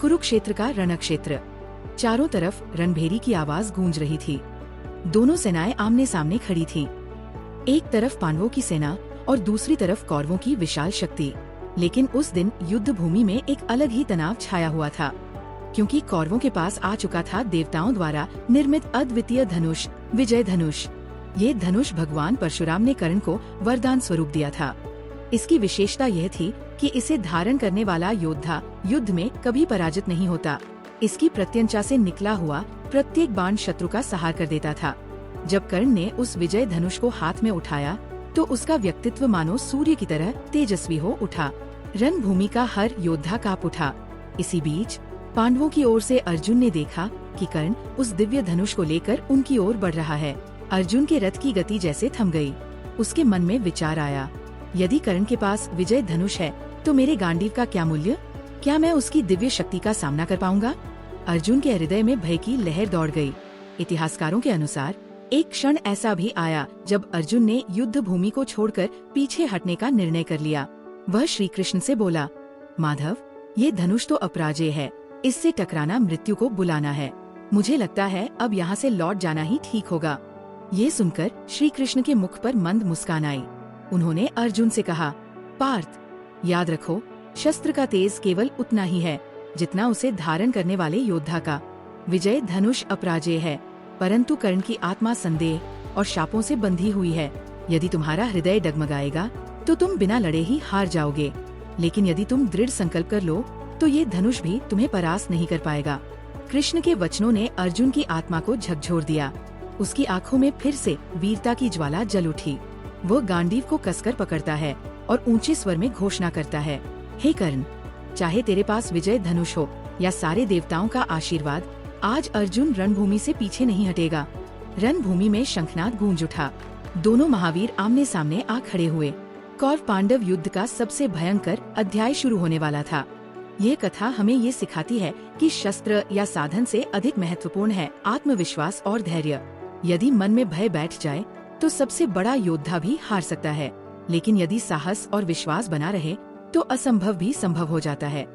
कुरुक्षेत्र का रणक्षेत्र। चारों तरफ रणभेरी की आवाज गूंज रही थी। दोनों सेनाएं आमने सामने खड़ी थी। एक तरफ पांडवों की सेना और दूसरी तरफ कौरवों की विशाल शक्ति। लेकिन उस दिन युद्ध भूमि में एक अलग ही तनाव छाया हुआ था, क्योंकि कौरवों के पास आ चुका था देवताओं द्वारा निर्मित अद्वितीय धनुष, विजय धनुष। ये धनुष भगवान परशुराम ने कर्ण को वरदान स्वरूप दिया था। इसकी विशेषता यह थी कि इसे धारण करने वाला योद्धा युद्ध में कभी पराजित नहीं होता। इसकी प्रत्यंचा से निकला हुआ प्रत्येक बाण शत्रु का संहार कर देता था। जब कर्ण ने उस विजय धनुष को हाथ में उठाया तो उसका व्यक्तित्व मानो सूर्य की तरह तेजस्वी हो उठा। रणभूमि का हर योद्धा कांप उठा। इसी बीच पांडवों की ओर से अर्जुन ने देखा कि कर्ण उस दिव्य धनुष को लेकर उनकी ओर बढ़ रहा है। अर्जुन के रथ की गति जैसे थम गई। उसके मन में विचार आया, यदि कर्ण के पास विजय धनुष है तो मेरे गांडीव का क्या मूल्य? क्या मैं उसकी दिव्य शक्ति का सामना कर पाऊंगा? अर्जुन के हृदय में भय की लहर दौड़ गई। इतिहासकारों के अनुसार एक क्षण ऐसा भी आया जब अर्जुन ने युद्ध भूमि को छोड़कर पीछे हटने का निर्णय कर लिया। वह श्री कृष्ण से बोला, माधव, ये धनुष तो अपराजेय है, इससे टकराना मृत्यु को बुलाना है। मुझे लगता है अब यहाँ से लौट जाना ही ठीक होगा। ये सुनकर श्री कृष्ण के मुख पर मंद मुस्कान आई। उन्होंने अर्जुन से कहा, पार्थ, याद रखो, शस्त्र का तेज केवल उतना ही है जितना उसे धारण करने वाले योद्धा का। विजय धनुष अपराजेय है, परंतु कर्ण की आत्मा संदेह और शापों से बंधी हुई है। यदि तुम्हारा हृदय डगमगाएगा तो तुम बिना लड़े ही हार जाओगे, लेकिन यदि तुम दृढ़ संकल्प कर लो तो ये धनुष भी तुम्हें परास्त नहीं कर पाएगा। कृष्ण के वचनों ने अर्जुन की आत्मा को झकझोर दिया। उसकी आंखों में फिर से वीरता की ज्वाला जल उठी। वो गांडीव को कसकर पकड़ता है और ऊंचे स्वर में घोषणा करता है, हे कर्ण, चाहे तेरे पास विजय धनुष हो या सारे देवताओं का आशीर्वाद, आज अर्जुन रणभूमि से पीछे नहीं हटेगा। रणभूमि में शंखनाद गूंज उठा। दोनों महावीर आमने सामने आ खड़े हुए। कौरव पांडव युद्ध का सबसे भयंकर अध्याय शुरू होने वाला था। ये कथा हमें ये सिखाती है कि शस्त्र या साधन से अधिक महत्वपूर्ण है आत्मविश्वास और धैर्य। यदि मन में भय बैठ जाए तो सबसे बड़ा योद्धा भी हार सकता है, लेकिन यदि साहस और विश्वास बना रहे तो असंभव भी संभव हो जाता है।